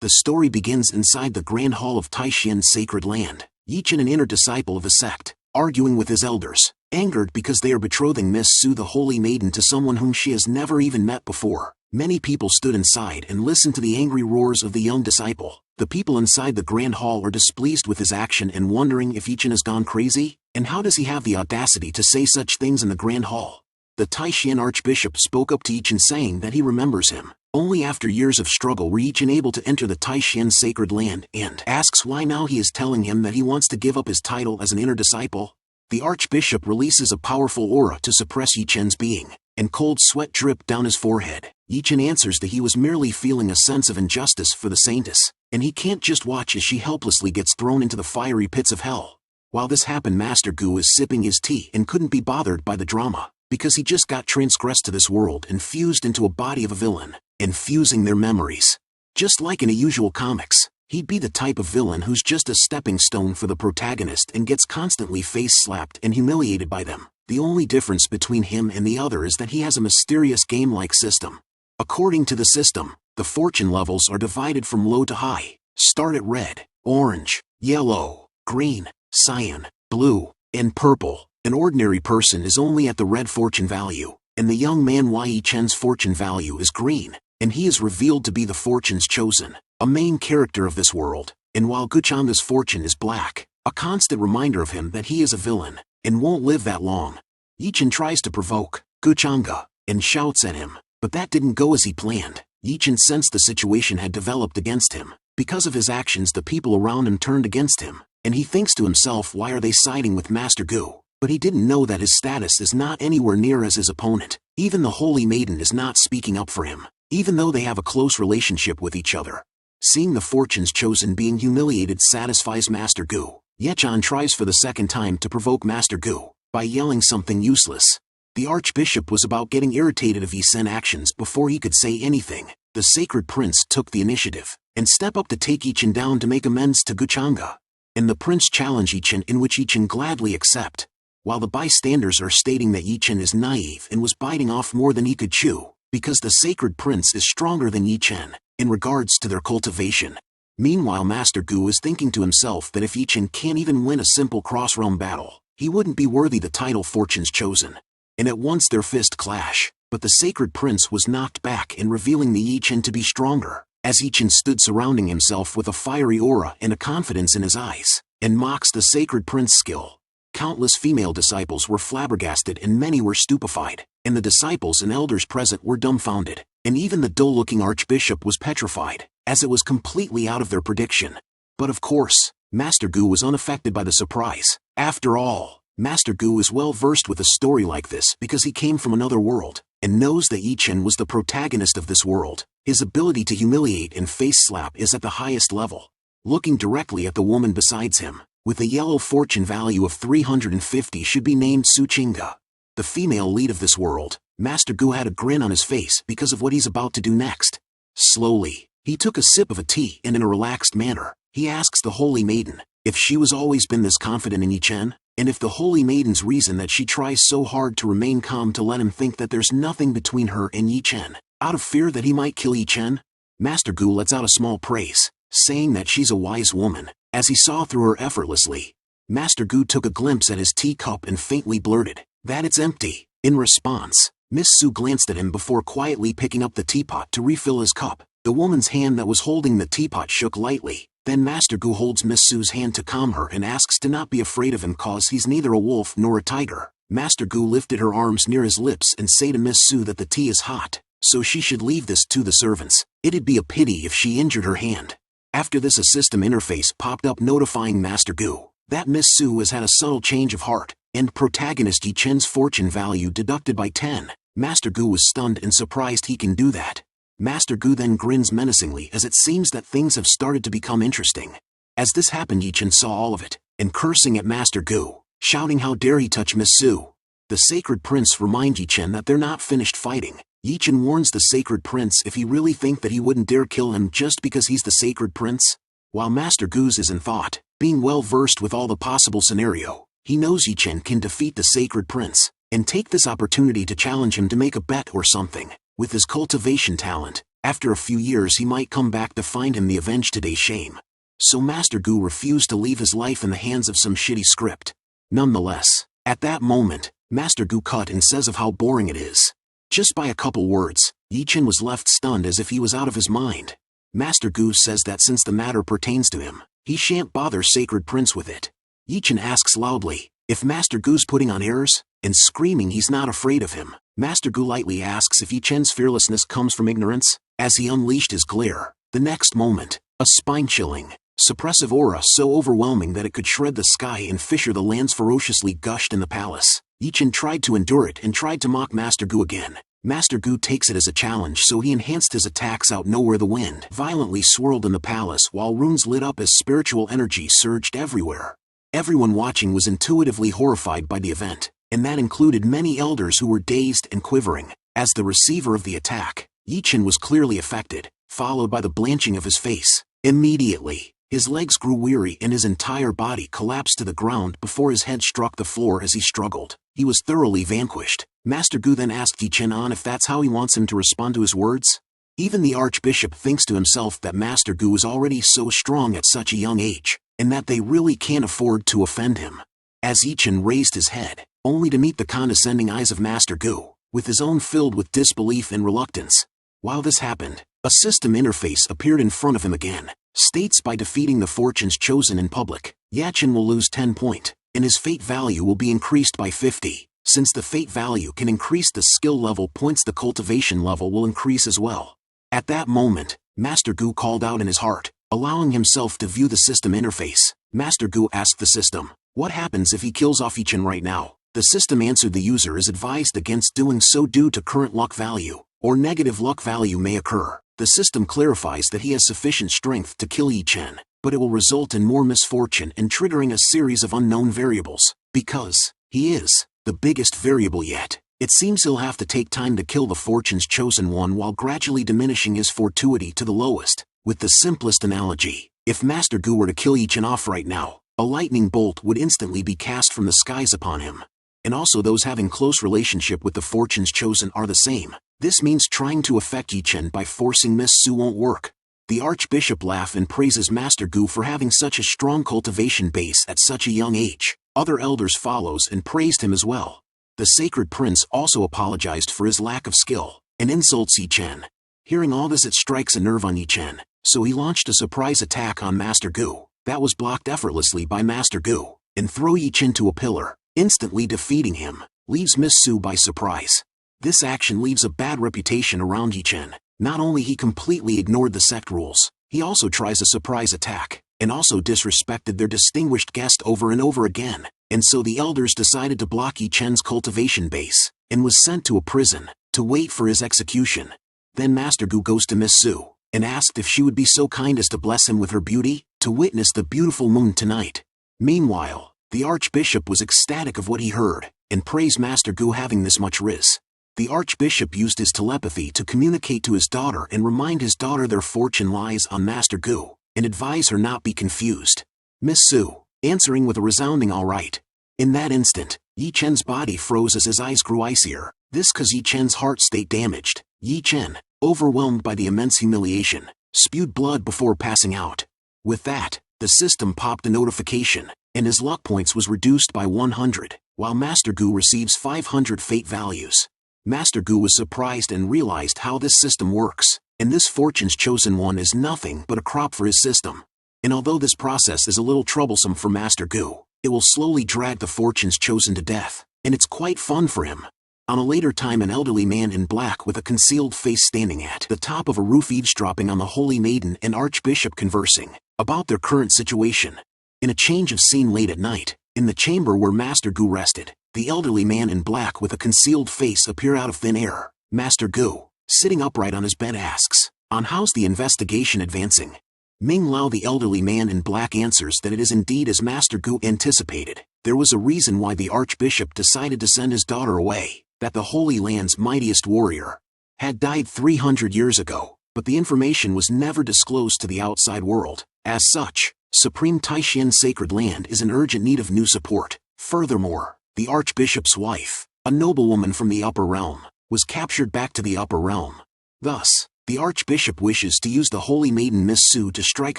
The story begins inside the Grand Hall of Taishien's sacred land, Yichen, an inner disciple of a sect, arguing with his elders, angered because they are betrothing Miss Su, the holy maiden, to someone whom she has never even met before. Many people stood inside and listened to the angry roars of the young disciple. The people inside the Grand Hall are displeased with his action and wondering if Yichen has gone crazy, and how does he have the audacity to say such things in the Grand Hall? The Taishian archbishop spoke up to Yichen, saying that he remembers him. Only after years of struggle were Yichen able to enter the Taishian sacred land, and asks why now he is telling him that he wants to give up his title as an inner disciple. The archbishop releases a powerful aura to suppress Yichen's being, and cold sweat dripped down his forehead. Yichen answers that he was merely feeling a sense of injustice for the saintess, and he can't just watch as she helplessly gets thrown into the fiery pits of hell. While this happened, Master Gu is sipping his tea and couldn't be bothered by the drama, because he just got transgressed to this world and fused into a body of a villain, infusing their memories. Just like in a usual comics, he'd be the type of villain who's just a stepping stone for the protagonist and gets constantly face-slapped and humiliated by them. The only difference between him and the other is that he has a mysterious game-like system. According to the system, the fortune levels are divided from low to high. Start at red, orange, yellow, green, cyan, blue, and purple. An ordinary person is only at the red fortune value, and the young man Yichen's fortune value is green, and he is revealed to be the fortune's chosen, a main character of this world. And while Guchanga's fortune is black, a constant reminder of him that he is a villain, and won't live that long. Yichen tries to provoke Guchanga, and shouts at him, but that didn't go as he planned. Yichen sensed the situation had developed against him. Because of his actions, the people around him turned against him, and he thinks to himself, why are they siding with Master Gu? But he didn't know that his status is not anywhere near as his opponent. Even the Holy Maiden is not speaking up for him, even though they have a close relationship with each other. Seeing the fortunes chosen being humiliated satisfies Master Gu. Yechan tries for the second time to provoke Master Gu by yelling something useless. The archbishop was about getting irritated of Yichen actions before he could say anything. The sacred prince took the initiative and stepped up to take Yichen down to make amends to Guchanga. And the prince challenged Yichen, in which Yichen gladly accepted. While the bystanders are stating that Yichen is naive and was biting off more than he could chew, because the sacred prince is stronger than Yichen in regards to their cultivation. Meanwhile, Master Gu is thinking to himself that if Yichen can't even win a simple cross-realm battle, he wouldn't be worthy the title fortunes chosen. And at once their fist clash, but the sacred prince was knocked back in revealing the Yichen to be stronger, as Yichen stood surrounding himself with a fiery aura and a confidence in his eyes, and mocks the sacred prince's skill. Countless female disciples were flabbergasted and many were stupefied, and the disciples and elders present were dumbfounded, and even the dull-looking archbishop was petrified, as it was completely out of their prediction. But of course, Master Gu was unaffected by the surprise. After all, Master Gu is well versed with a story like this because he came from another world, and knows that Yichen was the protagonist of this world. His ability to humiliate and face-slap is at the highest level. Looking directly at the woman beside him, with a yellow fortune value of 350, should be named Suchinga, the female lead of this world. Master Gu had a grin on his face because of what he's about to do next. Slowly, he took a sip of a tea and in a relaxed manner, he asks the Holy Maiden if she was always been this confident in Yichen, and if the Holy Maiden's reason that she tries so hard to remain calm to let him think that there's nothing between her and Yichen, out of fear that he might kill Yichen. Master Gu lets out a small praise, saying that she's a wise woman, as he saw through her effortlessly. Master Gu took a glimpse at his teacup and faintly blurted that it's empty. In response, Miss Su glanced at him before quietly picking up the teapot to refill his cup. The woman's hand that was holding the teapot shook lightly. Then Master Gu holds Miss Su's hand to calm her and asks to not be afraid of him cause he's neither a wolf nor a tiger. Master Gu lifted her arms near his lips and say to Miss Su that the tea is hot, so she should leave this to the servants. It'd be a pity if she injured her hand. After this, a system interface popped up notifying Master Gu that Miss Su has had a subtle change of heart, and protagonist Yichen's fortune value deducted by 10. Master Gu was stunned and surprised he can do that. Master Gu then grins menacingly as it seems that things have started to become interesting. As this happened, Yichen saw all of it, and cursing at Master Gu, shouting how dare he touch Miss Su. The sacred prince reminds Yichen that they're not finished fighting. Yichen warns the sacred prince if he really think that he wouldn't dare kill him just because he's the sacred prince. While Master Gu is in thought, being well versed with all the possible scenario, he knows Yichen can defeat the sacred prince, and take this opportunity to challenge him to make a bet or something. With his cultivation talent, After a few years he might come back to find him the avenge today's shame. So Master Gu refused to leave his life in the hands of some shitty script. Nonetheless, at that moment, Master Gu cut and says of how boring it is. Just by a couple words, Yi Chen was left stunned as if he was out of his mind. Master Gu says that since the matter pertains to him, he shan't bother Sacred Prince with it. Yi Chen asks loudly, if Master Gu's putting on airs, and screaming he's not afraid of him. Master Gu lightly asks if Yi Chen's fearlessness comes from ignorance, as he unleashed his glare. The next moment, a spine-chilling, suppressive aura so overwhelming that it could shred the sky and fissure the lands ferociously gushed in the palace. Yi Chen tried to endure it and tried to mock Master Gu again. Master Gu takes it as a challenge, so he enhanced his attacks out nowhere. The wind violently swirled in the palace while runes lit up as spiritual energy surged everywhere. Everyone watching was intuitively horrified by the event, and that included many elders who were dazed and quivering. As the receiver of the attack, Yi Chen was clearly affected, followed by the blanching of his face. Immediately, his legs grew weary and his entire body collapsed to the ground before his head struck the floor as he struggled. He was thoroughly vanquished. Master Gu then asked Yi Chen if that's how he wants him to respond to his words. Even the Archbishop thinks to himself that Master Gu is already so strong at such a young age, and that they really can't afford to offend him. As Yi Chen raised his head, only to meet the condescending eyes of Master Gu, with his own filled with disbelief and reluctance. While this happened, a system interface appeared in front of him again. States by defeating the fortunes chosen in public, Yi Chen will lose 10 points, and his fate value will be increased by 50. Since the fate value can increase the skill level points, the cultivation level will increase as well. At that moment, Master Gu called out in his heart, allowing himself to view the system interface. Master Gu asked the system, what happens if he kills off Yi Chen right now? The system answered the user is advised against doing so due to current luck value, or negative luck value may occur. The system clarifies that he has sufficient strength to kill Yi Chen, but it will result in more misfortune and triggering a series of unknown variables. Because he is the biggest variable yet, it seems he'll have to take time to kill the fortune's chosen one while gradually diminishing his fortuity to the lowest. With the simplest analogy, if Master Gu were to kill Yi Chen off right now, a lightning bolt would instantly be cast from the skies upon him. And also those having close relationship with the fortune's chosen are the same. This means trying to affect Yi Chen by forcing Miss Su won't work. The Archbishop laughs and praises Master Gu for having such a strong cultivation base at such a young age. Other elders follows and praised him as well. The Sacred Prince also apologized for his lack of skill, and insults Yi Chen. Hearing all this, it strikes a nerve on Yi Chen, so he launched a surprise attack on Master Gu. That was blocked effortlessly by Master Gu, and throw Yi Chen to a pillar, instantly defeating him, leaves Miss Su by surprise. This action leaves a bad reputation around Yi Chen. Not only he completely ignored the sect rules, he also tries a surprise attack, and also disrespected their distinguished guest over and over again, and so the elders decided to block Yi Chen's cultivation base, and was sent to a prison, to wait for his execution. Then Master Gu goes to Miss Su, and asked if she would be so kind as to bless him with her beauty, to witness the beautiful moon tonight. Meanwhile, the Archbishop was ecstatic of what he heard, and praised Master Gu having this much riz. The Archbishop used his telepathy to communicate to his daughter and remind his daughter their fortune lies on Master Gu, and advise her not be confused. Miss Su, answering with a resounding all right. In that instant, Yi Chen's body froze as his eyes grew icier, this cause Yi Chen's heart state damaged. Yi Chen, overwhelmed by the immense humiliation, spewed blood before passing out. With that, the system popped a notification, and his luck points was reduced by 100, while Master Gu receives 500 fate values. Master Gu was surprised and realized how this system works, and this fortune's chosen one is nothing but a crop for his system. And although this process is a little troublesome for Master Gu, it will slowly drag the fortune's chosen to death, and it's quite fun for him. On a later time, an elderly man in black with a concealed face standing at the top of a roof eavesdropping on the Holy Maiden and Archbishop conversing about their current situation. In a change of scene late at night, in the chamber where Master Gu rested, the elderly man in black with a concealed face appeared out of thin air. Master Gu, sitting upright on his bed, asks, how's the investigation advancing? Ming Lao, the elderly man in black, answers that it is indeed as Master Gu anticipated. There was a reason why the Archbishop decided to send his daughter away, that the Holy Land's mightiest warrior had died 300 years ago, but the information was never disclosed to the outside world. As such, Supreme Taishan Sacred Land is in urgent need of new support. Furthermore, the Archbishop's wife, a noblewoman from the Upper Realm, was captured back to the Upper Realm. Thus, The Archbishop wishes to use the Holy Maiden Miss Su to strike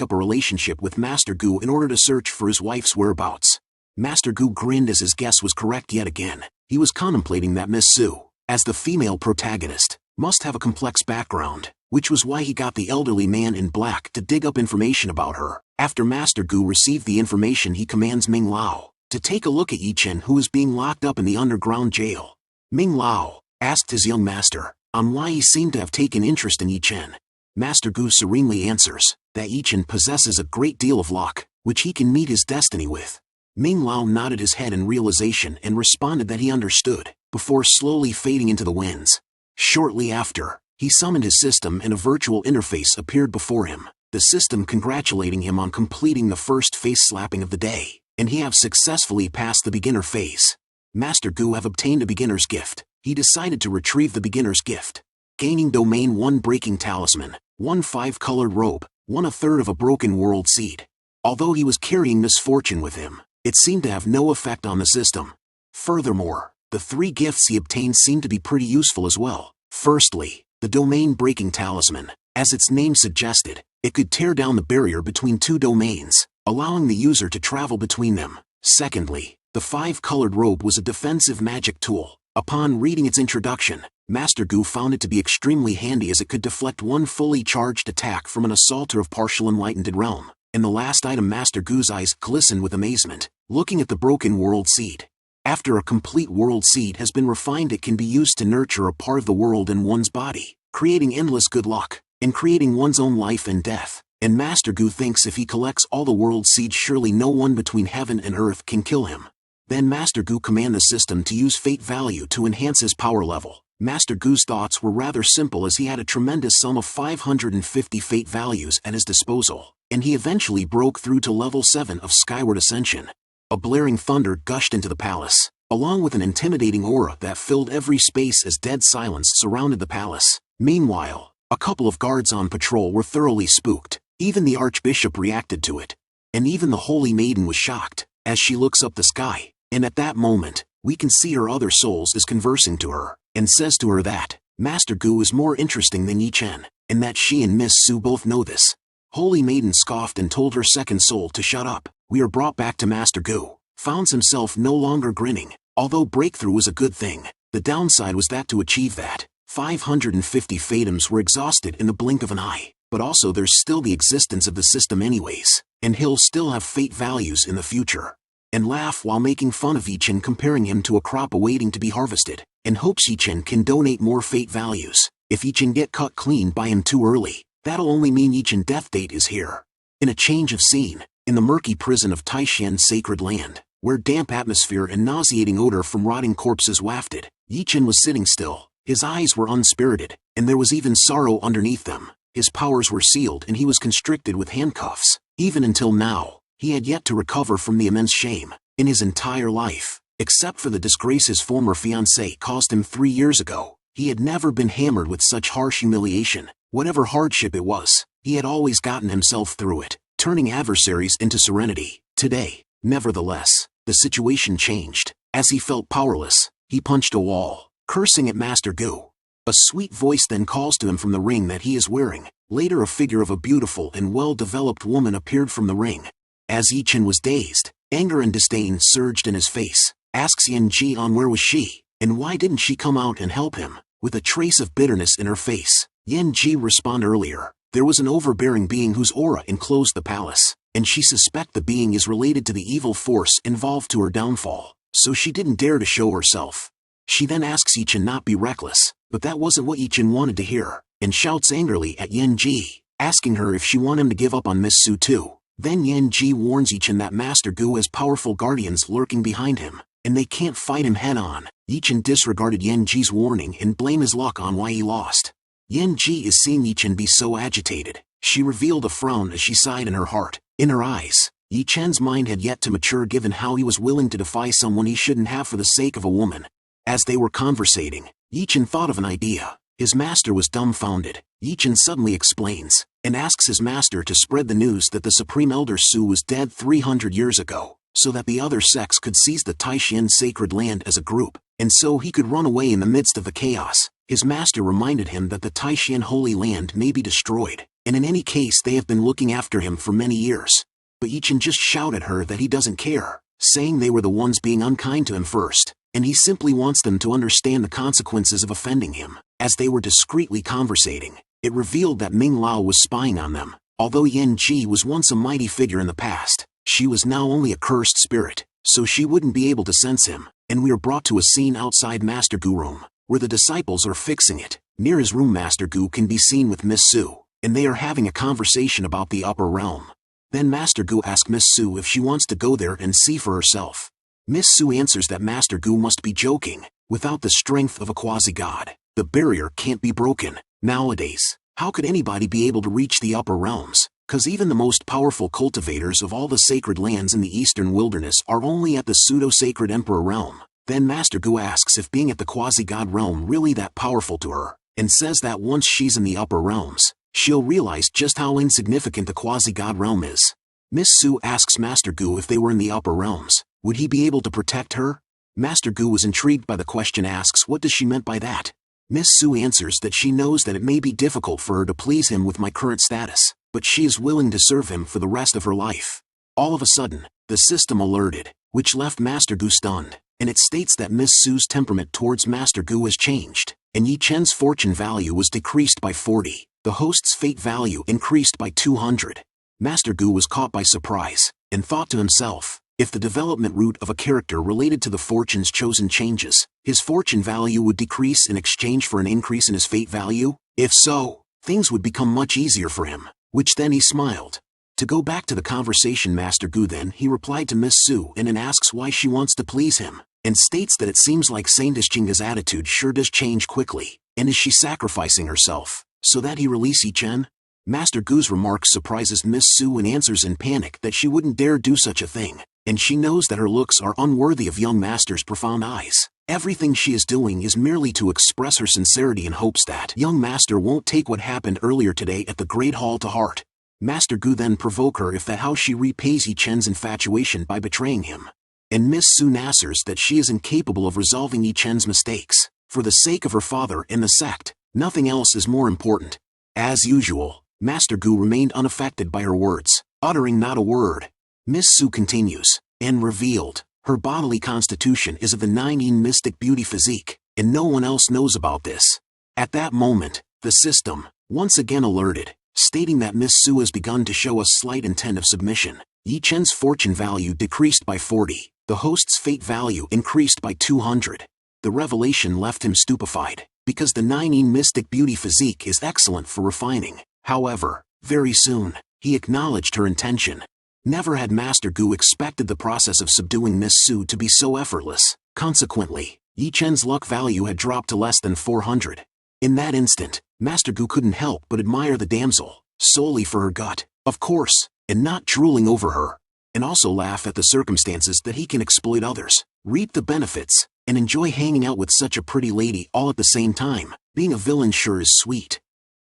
up a relationship with Master Gu in order to search for his wife's whereabouts. Master Gu grinned as his guess was correct yet again. He was contemplating that Miss Su, as the female protagonist, must have a complex background, which was why he got the elderly man in black to dig up information about her. After Master Gu received the information, he commands Ming Lao to take a look at Yi Chen, who is being locked up in the underground jail. Ming Lao asked his young master on why he seemed to have taken interest in Yi Chen. Master Gu serenely answers that Yi Chen possesses a great deal of luck, which he can meet his destiny with. Ming Lao nodded his head in realization and responded that he understood, before slowly fading into the winds. Shortly after, he summoned his system and a virtual interface appeared before him, the system congratulating him on completing the first face slapping of the day, and he have successfully passed the beginner phase. Master Gu have obtained a beginner's gift. He decided to retrieve the beginner's gift, gaining domain 1 breaking talisman, 1 5-colored robe, 1/3 of a broken world seed. Although he was carrying misfortune with him, it seemed to have no effect on the system. Furthermore, the 3 gifts he obtained seemed to be pretty useful as well. Firstly, the domain-breaking talisman. As its name suggested, it could tear down the barrier between 2 domains, allowing the user to travel between them. Secondly, the 5-colored robe was a defensive magic tool. Upon reading its introduction, Master Gu found it to be extremely handy as it could deflect 1 fully charged attack from an assaulter of partial enlightened realm. In the last item, Master Gu's eyes glistened with amazement, looking at the broken world seed. After a complete world seed has been refined, it can be used to nurture a part of the world in one's body, creating endless good luck, and creating one's own life and death. And Master Gu thinks if he collects all the world seeds, surely no one between heaven and earth can kill him. Then Master Gu command the system to use fate value to enhance his power level. Master Gu's thoughts were rather simple as he had a tremendous sum of 550 fate values at his disposal, and he eventually broke through to level 7 of Skyward Ascension. A blaring thunder gushed into the palace, along with an intimidating aura that filled every space as dead silence surrounded the palace. Meanwhile, a couple of guards on patrol were thoroughly spooked. Even the Archbishop reacted to it. And even the Holy Maiden was shocked, as she looks up the sky, and at that moment, we can see her other souls is conversing to her, and says to her that Master Gu is more interesting than Yi Chen, and that she and Miss Su both know this. Holy Maiden scoffed and told her second soul to shut up. We are brought back to Master Gu. Found himself no longer grinning. Although breakthrough was a good thing, the downside was that to achieve that, 550 fatums were exhausted in the blink of an eye. But also there's still the existence of the system anyways, and he'll still have fate values in the future. And laugh while making fun of Yi Chen, comparing him to a crop awaiting to be harvested, and hopes Yi Chen can donate more fate values. If Yi Chen get cut clean by him too early, that'll only mean Yi Chen death date is here. In a change of scene, in the murky prison of Taishan Sacred Land, where damp atmosphere and nauseating odor from rotting corpses wafted, Yi Chen was sitting still. His eyes were unspirited, and there was even sorrow underneath them. His powers were sealed and he was constricted with handcuffs. Even until now, he had yet to recover from the immense shame in his entire life. Except for the disgrace his former fiancée caused him 3 years ago, he had never been hammered with such harsh humiliation. Whatever hardship it was, he had always gotten himself through it, turning adversaries into serenity. Today, nevertheless, the situation changed. As he felt powerless, he punched a wall, cursing at Master Gu. A sweet voice then calls to him from the ring that he is wearing. Later a figure of a beautiful and well-developed woman appeared from the ring. As Yi Chen was dazed, anger and disdain surged in his face. Asks Yan Ji on where was she, and why didn't she come out and help him? With a trace of bitterness in her face, Yan Ji respond earlier. There was an overbearing being whose aura enclosed the palace, and she suspect the being is related to the evil force involved to her downfall, so she didn't dare to show herself. She then asks Yi Chen not be reckless, but that wasn't what Yi Chen wanted to hear, and shouts angrily at Yan Ji, asking her if she want him to give up on Miss Su too. Then Yan Ji warns Yi Chen that Master Gu has powerful guardians lurking behind him, and they can't fight him head-on. Yi Chen disregarded Yan Ji's warning and blamed his luck on why he lost. Yan Ji is seeing Yi Chen be so agitated. She revealed a frown as she sighed in her heart. In her eyes, Yi Chen's mind had yet to mature given how he was willing to defy someone he shouldn't have for the sake of a woman. As they were conversating, Yi Chen thought of an idea. His master was dumbfounded. Yi Chen suddenly explains, and asks his master to spread the news that the Supreme Elder Su was dead 300 years ago, so that the other sects could seize the Taishan Sacred Land as a group, and so he could run away in the midst of the chaos. His master reminded him that the Taishan Holy Land may be destroyed, and in any case they have been looking after him for many years. But Yichen just shouted at her that he doesn't care, saying they were the ones being unkind to him first, and he simply wants them to understand the consequences of offending him. As they were discreetly conversating, it revealed that Ming Lao was spying on them. Although Yan Ji was once a mighty figure in the past, she was now only a cursed spirit, so she wouldn't be able to sense him, and we are brought to a scene outside Master Gu room, where the disciples are fixing it. Near his room Master Gu can be seen with Miss Su, and they are having a conversation about the upper realm. Then Master Gu asks Miss Su if she wants to go there and see for herself. Miss Su answers that Master Gu must be joking. Without the strength of a quasi-god, the barrier can't be broken. Nowadays, how could anybody be able to reach the upper realms? Cause even the most powerful cultivators of all the sacred lands in the eastern wilderness are only at the pseudo-sacred emperor realm. Then Master Gu asks if being at the quasi-god realm really that powerful to her, and says that once she's in the upper realms, she'll realize just how insignificant the quasi-god realm is. Miss Su asks Master Gu if they were in the upper realms, would he be able to protect her? Master Gu was intrigued by the question, asks what does she meant by that. Miss Su answers that she knows that it may be difficult for her to please him with my current status, but she is willing to serve him for the rest of her life. All of a sudden, the system alerted, which left Master Gu stunned, and it states that Miss Su's temperament towards Master Gu has changed, and Yi Chen's fortune value was decreased by 40, the host's fate value increased by 200. Master Gu was caught by surprise, and thought to himself, if the development route of a character related to the fortunes chosen changes, his fortune value would decrease in exchange for an increase in his fate value? If so, things would become much easier for him, which then he smiled. To go back to the conversation Master Gu then he replied to Miss Su and asks why she wants to please him, and states that it seems like Saint Chinga's attitude sure does change quickly, and is she sacrificing herself, so that he release Yi Chen? Master Gu's remarks surprises Miss Su and answers in panic that she wouldn't dare do such a thing, and she knows that her looks are unworthy of young Master's profound eyes. Everything she is doing is merely to express her sincerity in hopes that young Master won't take what happened earlier today at the Great Hall to heart. Master Gu then provoke her if that how she repays Yi Chen's infatuation by betraying him. And Miss Su answers that she is incapable of resolving Yi Chen's mistakes. For the sake of her father and the sect, nothing else is more important. As usual, Master Gu remained unaffected by her words, uttering not a word. Miss Su continues, and revealed, her bodily constitution is of the 9-yin mystic beauty physique, and no one else knows about this. At that moment, the system, once again alerted, stating that Miss Su has begun to show a slight intent of submission. Yi Chen's fortune value decreased by 40, the host's fate value increased by 200. The revelation left him stupefied, because the 9-yin mystic beauty physique is excellent for refining. However, very soon, he acknowledged her intention. Never had Master Gu expected the process of subduing Miss Su to be so effortless. Consequently, Yi Chen's luck value had dropped to less than 400. In that instant, Master Gu couldn't help but admire the damsel, solely for her gut, of course, and not drooling over her, and also laugh at the circumstances that he can exploit others, reap the benefits, and enjoy hanging out with such a pretty lady all at the same time. Being a villain sure is sweet.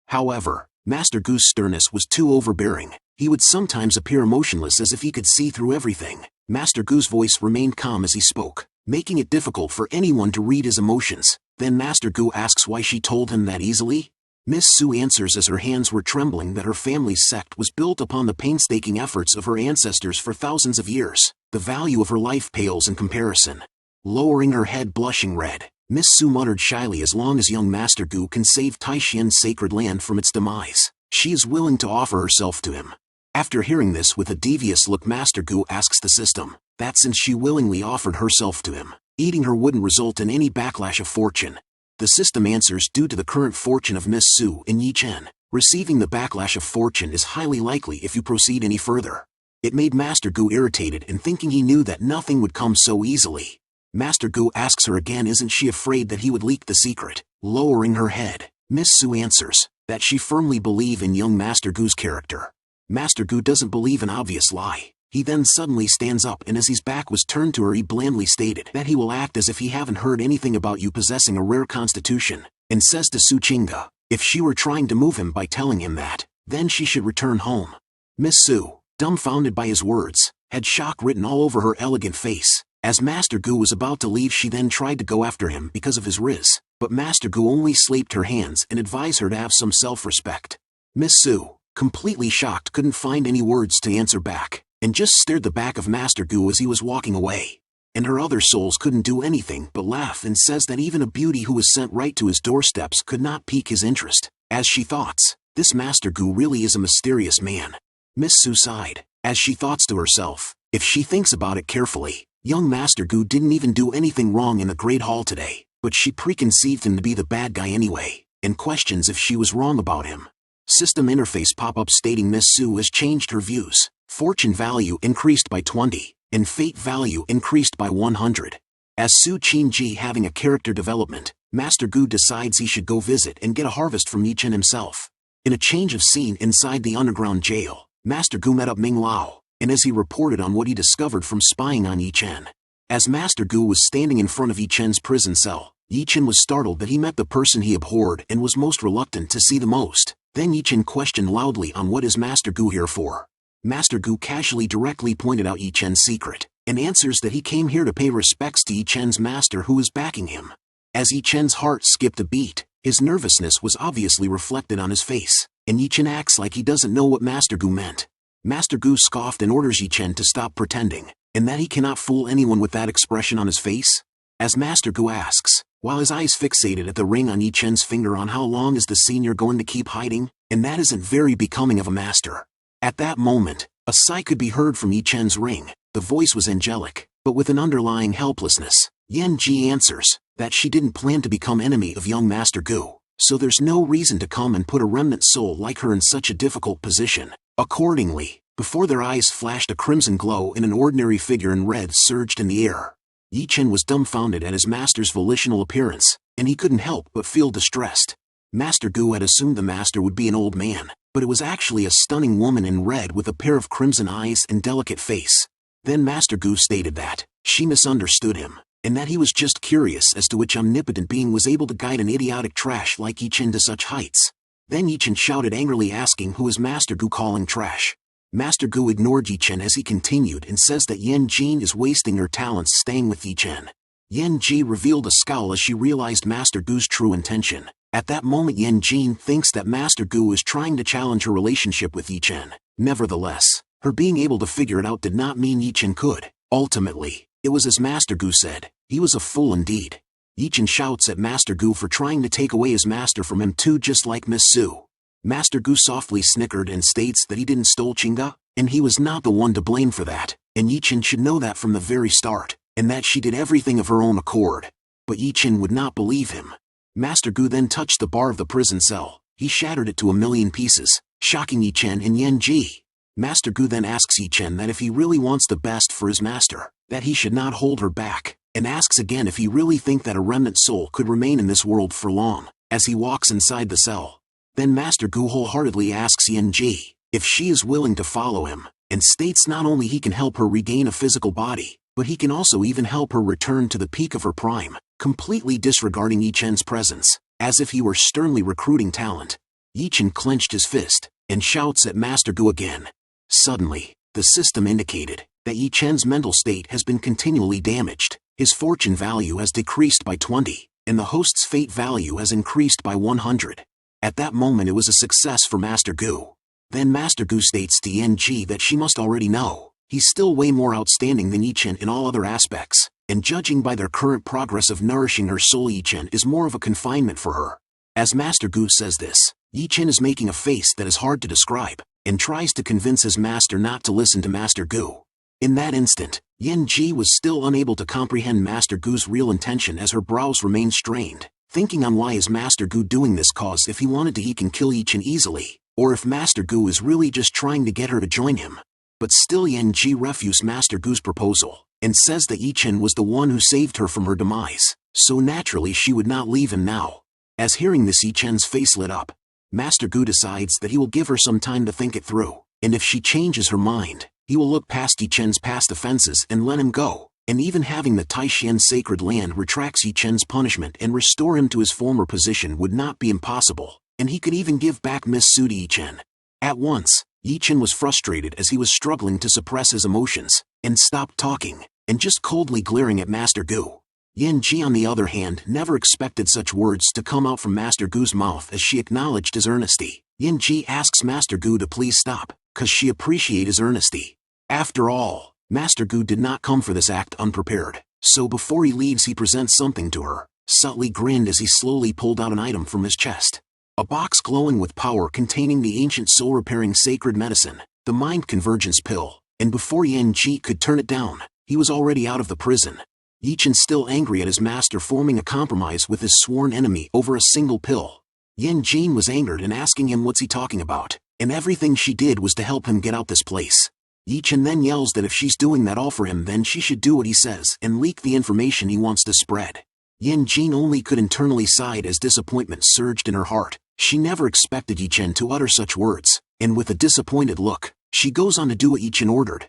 However, Master Gu's sternness was too overbearing. He would sometimes appear emotionless as if he could see through everything. Master Gu's voice remained calm as he spoke, making it difficult for anyone to read his emotions. Then Master Gu asks why she told him that easily. Miss Su answers as her hands were trembling that her family's sect was built upon the painstaking efforts of her ancestors for thousands of years. The value of her life pales in comparison. Lowering her head blushing red, Miss Su muttered shyly, as long as young Master Gu can save Taishan's sacred land from its demise, she is willing to offer herself to him. After hearing this with a devious look, Master Gu asks the system that since she willingly offered herself to him, eating her wouldn't result in any backlash of fortune. The system answers due to the current fortune of Miss Su and Yi Chen, receiving the backlash of fortune is highly likely if you proceed any further. It made Master Gu irritated, and thinking he knew that nothing would come so easily. Master Gu asks her again isn't she afraid that he would leak the secret. Lowering her head, Miss Su answers that she firmly believes in young Master Gu's character. Master Gu doesn't believe an obvious lie. He then suddenly stands up, and as his back was turned to her he blandly stated that he will act as if he haven't heard anything about you possessing a rare constitution, and says to Su Chinga, if she were trying to move him by telling him that, then she should return home. Miss Su, dumbfounded by his words, had shock written all over her elegant face, As Master Gu was about to leave, she then tried to go after him because of his riz, but Master Gu only slapped her hands and advised her to have some self-respect. Miss Su, completely shocked, couldn't find any words to answer back, and just stared the back of Master Gu as he was walking away. And her other souls couldn't do anything but laugh and says that even a beauty who was sent right to his doorsteps could not pique his interest, as she thoughts, this Master Gu really is a mysterious man. Miss Su sighed, as she thoughts to herself, if she thinks about it carefully, young Master Gu didn't even do anything wrong in the Great Hall today, but she preconceived him to be the bad guy anyway, and questions if she was wrong about him. System interface pop-up stating Miss Su has changed her views. Fortune value increased by 20, and fate value increased by 100. As Su Qingji having a character development, Master Gu decides he should go visit and get a harvest from Yichen himself. In a change of scene inside the underground jail, Master Gu met up Ming Lao, and as he reported on what he discovered from spying on Yichen. As Master Gu was standing in front of Yichen's prison cell, Yichen was startled that he met the person he abhorred and was most reluctant to see the most. Then Yichen questioned loudly on what is Master Gu here for. Master Gu casually directly pointed out Yichen's secret, and answers that he came here to pay respects to Yichen's master who is backing him. As Yichen's heart skipped a beat, his nervousness was obviously reflected on his face, and Yichen acts like he doesn't know what Master Gu meant. Master Gu scoffed and orders Yichen to stop pretending, and that he cannot fool anyone with that expression on his face. As Master Gu asks, while his eyes fixated at the ring on Yichen's finger, on how long is the senior going to keep hiding, and that isn't very becoming of a master. At that moment, a sigh could be heard from Yichen's ring. The voice was angelic, but with an underlying helplessness. Yan Ji answers that she didn't plan to become enemy of young Master Gu, so there's no reason to come and put a remnant soul like her in such a difficult position. Accordingly, before their eyes flashed a crimson glow and an ordinary figure in red surged in the air. Yichen was dumbfounded at his master's volitional appearance, and he couldn't help but feel distressed. Master Gu had assumed the master would be an old man, but it was actually a stunning woman in red with a pair of crimson eyes and delicate face. Then Master Gu stated that she misunderstood him, and that he was just curious as to which omnipotent being was able to guide an idiotic trash like Yichen to such heights. Then Yichen shouted angrily, asking who is Master Gu calling trash. Master Gu ignored Yichen as he continued and says that Yan Jin is wasting her talents staying with Yichen. Yan Ji revealed a scowl as she realized Master Gu's true intention. At that moment Yan Jin thinks that Master Gu is trying to challenge her relationship with Yichen. Nevertheless, her being able to figure it out did not mean Yichen could. Ultimately, it was as Master Gu said, he was a fool indeed. Yichen shouts at Master Gu for trying to take away his master from him too, just like Miss Su. Master Gu softly snickered and states that he didn't stole Chinga, and he was not the one to blame for that, and Yichen should know that from the very start, and that she did everything of her own accord. But Yichen would not believe him. Master Gu then touched the bar of the prison cell. He shattered it to a million pieces, shocking Yichen and Yan Ji. Master Gu then asks Yichen that if he really wants the best for his master, that he should not hold her back, and asks again if he really think that a remnant soul could remain in this world for long, as he walks inside the cell. Then Master Gu wholeheartedly asks Yan Ji if she is willing to follow him, and states not only he can help her regain a physical body, but he can also even help her return to the peak of her prime, completely disregarding Yichen's presence, as if he were sternly recruiting talent. Yichen clenched his fist, and shouts at Master Gu again. Suddenly, the system indicated that Yichen's mental state has been continually damaged. His fortune value has decreased by 20, and the host's fate value has increased by 100. At that moment it was a success for Master Gu. Then Master Gu states to Yan Ji that she must already know he's still way more outstanding than Yichen in all other aspects, and judging by their current progress of nourishing her soul, Yichen is more of a confinement for her. As Master Gu says this, Yichen is making a face that is hard to describe, and tries to convince his master not to listen to Master Gu. In that instant, Yan Ji was still unable to comprehend Master Gu's real intention as her brows remained strained, thinking on why is Master Gu doing this, cause if he wanted to he can kill Yichen easily, or if Master Gu is really just trying to get her to join him. But still Yan Ji refused Master Gu's proposal, and says that Yichen was the one who saved her from her demise, so naturally she would not leave him now. As hearing this, Yichen's face lit up. Master Gu decides that he will give her some time to think it through, and if she changes her mind, he will look past Yichen's past offenses and let him go. And even having the Taishan sacred land retracts Yichen's punishment and restore him to his former position would not be impossible, and he could even give back Miss Su to Yichen. At once, Yichen was frustrated as he was struggling to suppress his emotions, and stopped talking, and just coldly glaring at Master Gu. Yan Ji on the other hand never expected such words to come out from Master Gu's mouth as she acknowledged his earnesty. Yan Ji asks Master Gu to please stop, cause she appreciate his earnesty. After all, Master Gu did not come for this act unprepared, so before he leaves he presents something to her, subtly grinned as he slowly pulled out an item from his chest. A box glowing with power containing the ancient soul-repairing sacred medicine, the mind convergence pill, and before Yan Ji could turn it down, he was already out of the prison. Yichen still angry at his master forming a compromise with his sworn enemy over a single pill. Yan Jin was angered and asking him what's he talking about, and everything she did was to help him get out this place. Yichen then yells that if she's doing that all for him then she should do what he says and leak the information he wants to spread. Yan Jin only could internally sigh as disappointment surged in her heart. She never expected Yichen to utter such words, and with a disappointed look, she goes on to do what Yichen ordered.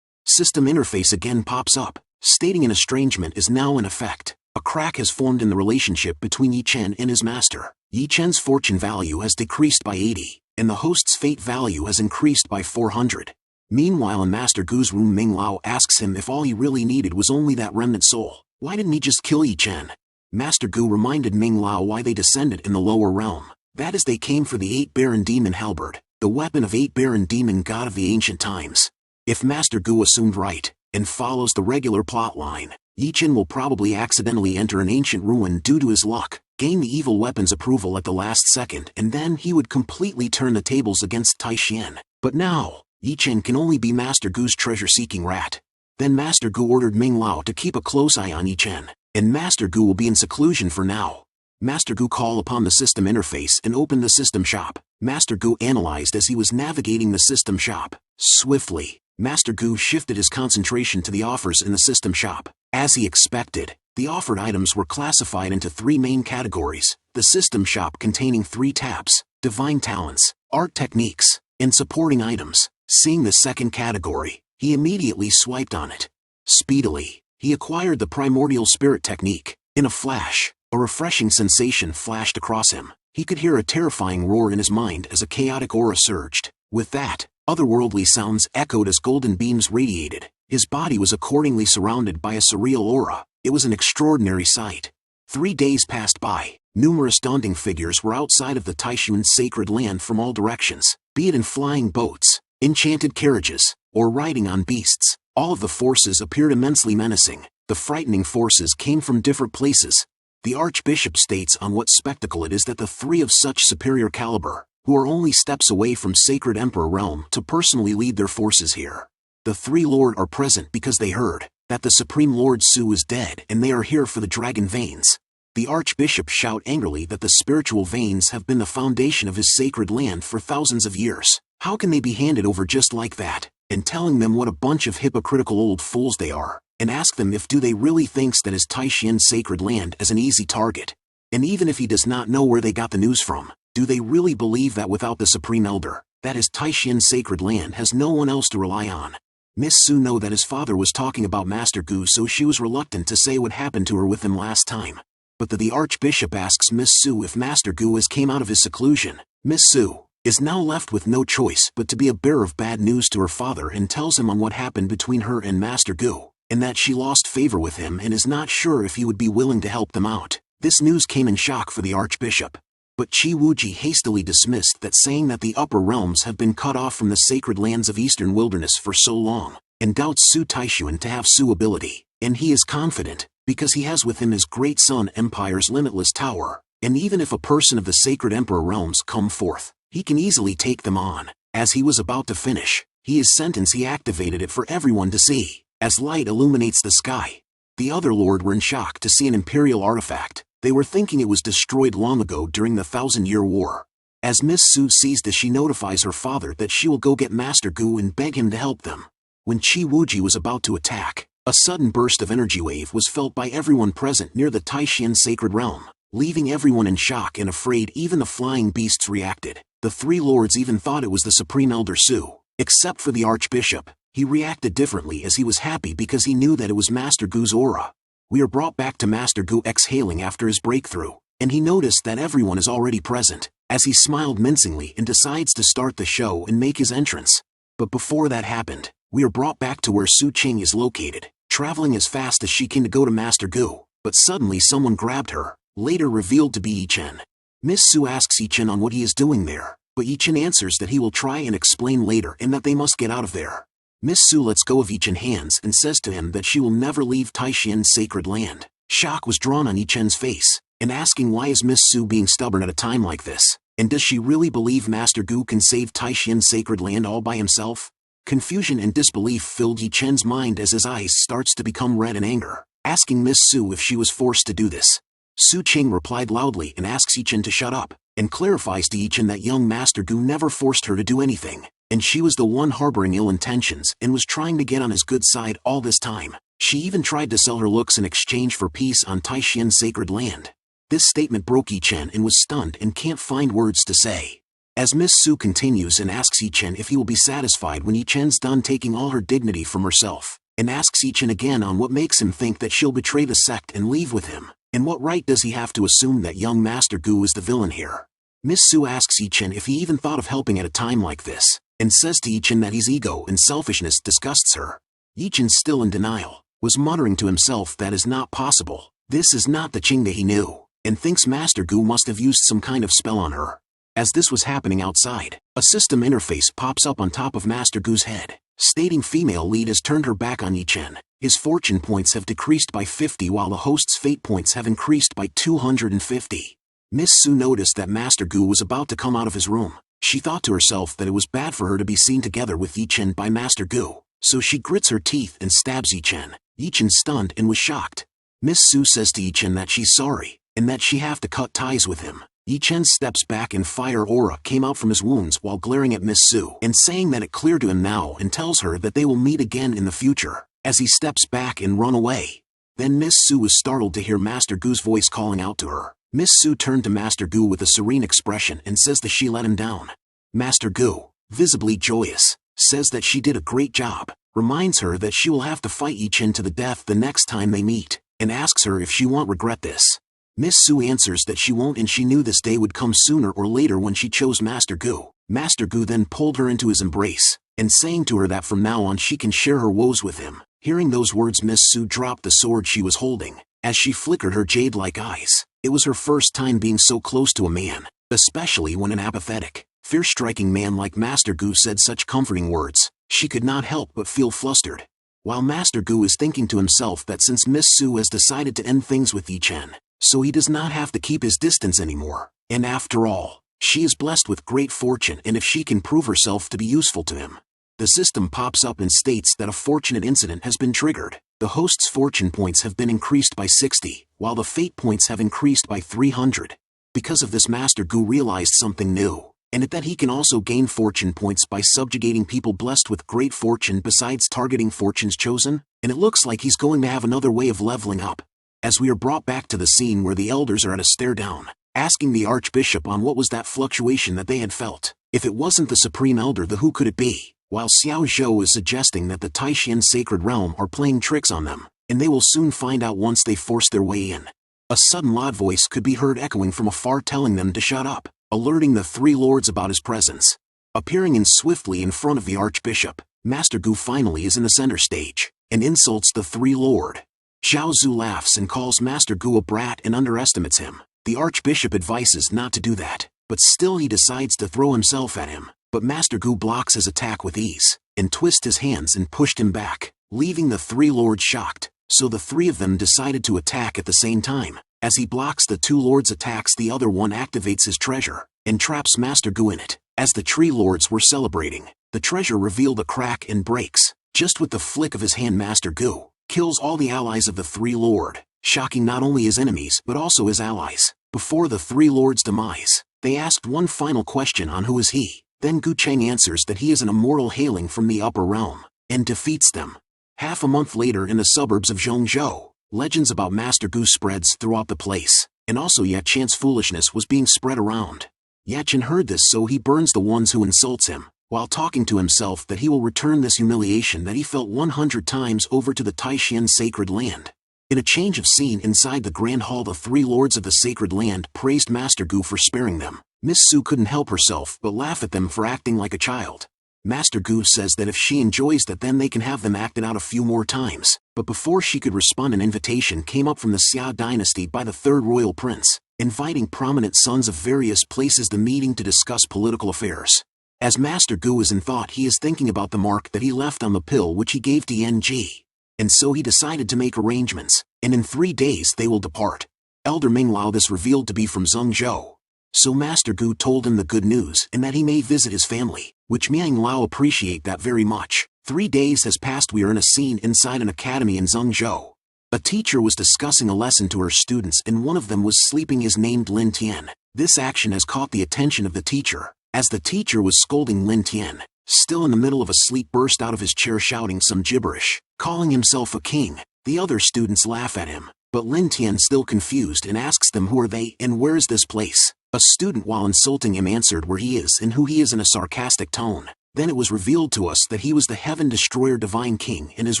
System interface again pops up, stating an estrangement is now in effect. A crack has formed in the relationship between Yichen and his master. Yichen's fortune value has decreased by 80, and the host's fate value has increased by 400. Meanwhile in Master Gu's room, Ming Lao asks him if all he really needed was only that remnant soul. Why didn't he just kill Yichen? Master Gu reminded Ming Lao why they descended in the lower realm. That is, they came for the 8-Baron Demon Halberd, the weapon of 8-Baron Demon God of the ancient times. If Master Gu assumed right, and follows the regular plot line, Yichen will probably accidentally enter an ancient ruin due to his luck, gain the evil weapon's approval at the last second, and then he would completely turn the tables against Taishian. But now, Yichen can only be Master Gu's treasure-seeking rat. Then Master Gu ordered Ming Lao to keep a close eye on Yichen, and Master Gu will be in seclusion for now. Master Gu called upon the system interface and opened the system shop. Master Gu analyzed as he was navigating the system shop. Swiftly, Master Gu shifted his concentration to the offers in the system shop. As he expected, the offered items were classified into 3 main categories: the system shop containing 3 tabs, divine talents, art techniques, and supporting items. Seeing the second category, he immediately swiped on it. Speedily, he acquired the primordial spirit technique. In a flash, a refreshing sensation flashed across him. He could hear a terrifying roar in his mind as a chaotic aura surged. With that, otherworldly sounds echoed as golden beams radiated. His body was accordingly surrounded by a surreal aura. It was an extraordinary sight. 3 days passed by. Numerous daunting figures were outside of the Taishuan sacred land from all directions, be it in flying boats, enchanted carriages, or riding on beasts. All of the forces appeared immensely menacing. The frightening forces came from different places. The Archbishop states on what spectacle it is that the 3 of such superior caliber, who are only steps away from Sacred Emperor Realm to personally lead their forces here. The 3 Lord are present because they heard that the Supreme Lord Su is dead and they are here for the dragon veins. The Archbishop shout angrily that the spiritual veins have been the foundation of his sacred land for thousands of years. How can they be handed over just like that? And telling them what a bunch of hypocritical old fools they are, and ask them if do they really thinks that his Taishian sacred land is an easy target. And even if he does not know where they got the news from, do they really believe that without the Supreme Elder, that his Taishian sacred land has no one else to rely on? Miss Su know that his father was talking about Master Gu, so she was reluctant to say what happened to her with him last time. But the Archbishop asks Miss Su if Master Gu has came out of his seclusion. Miss Su is now left with no choice but to be a bearer of bad news to her father and tells him on what happened between her and Master Gu, and that she lost favor with him and is not sure if he would be willing to help them out. This news came in shock for the Archbishop. But Qi Wuji hastily dismissed that, saying that the upper realms have been cut off from the sacred lands of eastern wilderness for so long, and doubts Su Taishuan to have Su ability, and he is confident, because he has with him his great son Empire's limitless tower, and even if a person of the sacred emperor realms come forth, he can easily take them on. As he was about to finish, his sentence he activated it for everyone to see, as light illuminates the sky. The other lord were in shock to see an imperial artifact. They were thinking it was destroyed long ago during the 1000-Year War. As Miss Su sees this, she notifies her father that she will go get Master Gu and beg him to help them. When Qi Wuji was about to attack, a sudden burst of energy wave was felt by everyone present near the Taishian sacred realm, leaving everyone in shock and afraid. Even the flying beasts reacted. The 3 lords even thought it was the Supreme Elder Su. Except for the Archbishop, he reacted differently as he was happy because he knew that it was Master Gu's aura. We are brought back to Master Gu exhaling after his breakthrough, and he noticed that everyone is already present, as he smiled mincingly and decides to start the show and make his entrance. But before that happened, We are brought back to where Su Qing is located, traveling as fast as she can to go to Master Gu, but suddenly someone grabbed her, later revealed to be Yi Chen. Miss Su asks Yi Chen on what he is doing there, but Yi Chen answers that he will try and explain later and that they must get out of there. Miss Su lets go of Yi Chen's hands and says to him that she will never leave Taishian's sacred land. Shock was drawn on Yi Chen's face, and asking why is Miss Su being stubborn at a time like this, and does she really believe Master Gu can save Taishian's sacred land all by himself? Confusion and disbelief filled Yi Chen's mind as his eyes starts to become red in anger, asking Miss Su if she was forced to do this. Su Qing replied loudly and asks Yi Chen to shut up, and clarifies to Yi Chen that young Master Gu never forced her to do anything, and she was the one harboring ill intentions and was trying to get on his good side all this time. She even tried to sell her looks in exchange for peace on Taishian's sacred land. This statement broke Yi Chen and was stunned and can't find words to say. As Miss Su continues and asks Yi Chen if he will be satisfied when Yi Chen's done taking all her dignity from herself, and asks Yi Chen again on what makes him think that she'll betray the sect and leave with him, and what right does he have to assume that young Master Gu is the villain here. Miss Su asks Yi Chen if he even thought of helping at a time like this, and says to Yi Chen that his ego and selfishness disgusts her. Yi Chen, still in denial, was muttering to himself that is not possible, this is not the Qing that he knew, and thinks Master Gu must have used some kind of spell on her. As this was happening outside, a system interface pops up on top of Master Gu's head, stating female lead has turned her back on Yi Chen. His fortune points have decreased by 50 while the host's fate points have increased by 250. Miss Su noticed that Master Gu was about to come out of his room. She thought to herself that it was bad for her to be seen together with Yi Chen by Master Gu, so she grits her teeth and stabs Yi Chen. Yi Chen stunned and was shocked. Miss Su says to Yi Chen that she's sorry, and that she have to cut ties with him. Yi Chen steps back and fire aura came out from his wounds while glaring at Miss Su and saying that it clear to him now and tells her that they will meet again in the future, as he steps back and run away. Then Miss Su was startled to hear Master Gu's voice calling out to her. Miss Su turned to Master Gu with a serene expression and says that she let him down. Master Gu, visibly joyous, says that she did a great job, reminds her that she will have to fight Yi Chen to the death the next time they meet, and asks her if she won't regret this. Miss Su answers that she won't, and she knew this day would come sooner or later when she chose Master Gu. Master Gu then pulled her into his embrace, and saying to her that from now on she can share her woes with him. Hearing those words, Miss Su dropped the sword she was holding, as she flickered her jade-like eyes. It was her first time being so close to a man, especially when an apathetic, fear-striking man like Master Gu said such comforting words. She could not help but feel flustered. While Master Gu is thinking to himself that since Miss Su has decided to end things with Yi Chen, so he does not have to keep his distance anymore, and after all, she is blessed with great fortune, and if she can prove herself to be useful to him. The system pops up and states that a fortunate incident has been triggered. The host's fortune points have been increased by 60, while the fate points have increased by 300. Because of this, Master Gu realized something new, and that he can also gain fortune points by subjugating people blessed with great fortune besides targeting fortunes chosen, and it looks like he's going to have another way of leveling up. As we are brought back to the scene where the elders are at a stare down, asking the Archbishop on what was that fluctuation that they had felt. If it wasn't the Supreme Elder, then who could it be? While Xiao Zhou is suggesting that the Taishian Sacred Realm are playing tricks on them, and they will soon find out once they force their way in. A sudden loud voice could be heard echoing from afar telling them to shut up, alerting the three lords about his presence. Appearing in swiftly in front of the Archbishop, Master Gu finally is in the center stage, and insults the three lord. Xiao Zhu laughs and calls Master Gu a brat and underestimates him. The Archbishop advises not to do that, but still he decides to throw himself at him. But Master Gu blocks his attack with ease, and twists his hands and pushed him back, leaving the three lords shocked. So the three of them decided to attack at the same time. As he blocks the two lords' attacks, the other one activates his treasure, and traps Master Gu in it. As the tree lords were celebrating, the treasure revealed a crack and breaks. Just with the flick of his hand, Master Gu kills all the allies of the three lord, shocking not only his enemies but also his allies. Before the three lords' demise, they asked one final question on who is he. Then Gu Cheng answers that he is an immortal hailing from the upper realm, and defeats them. Half a month later, in the suburbs of Zhongzhou, legends about Master Gu spreads throughout the place, and also Yachen's foolishness was being spread around. Yachen heard this, so he burns the ones who insults him, while talking to himself that he will return this humiliation that he felt 100 times over to the Taishian Sacred Land. In a change of scene inside the Grand Hall, the three lords of the Sacred Land praised Master Gu for sparing them. Miss Su couldn't help herself but laugh at them for acting like a child. Master Gu says that if she enjoys that then they can have them acted out a few more times, but before she could respond an invitation came up from the Xia dynasty by the third royal prince, inviting prominent sons of various places to the meeting to discuss political affairs. As Master Gu is in thought, he is thinking about the mark that he left on the pill which he gave to Yen Ji. And so he decided to make arrangements, and in 3 days they will depart. Elder Ming Lao this revealed to be from Zhengzhou. So Master Gu told him the good news and that he may visit his family, which Miang Lao appreciate that very much. 3 days has passed. We are in a scene inside an academy in Zhengzhou. A teacher was discussing a lesson to her students and one of them was sleeping is named Lin Tian. This action has caught the attention of the teacher, as the teacher was scolding Lin Tian, still in the middle of a sleep burst out of his chair shouting some gibberish, calling himself a king. The other students laugh at him, but Lin Tian still confused and asks them who are they and where is this place. A student while insulting him answered where he is and who he is in a sarcastic tone. Then it was revealed to us that he was the Heaven Destroyer Divine King and his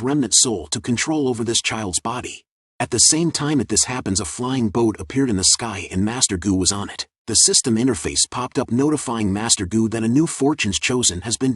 remnant soul to control over this child's body. At the same time this happens a flying boat appeared in the sky and Master Gu was on it. The system interface popped up notifying Master Gu that a new fortune's chosen has been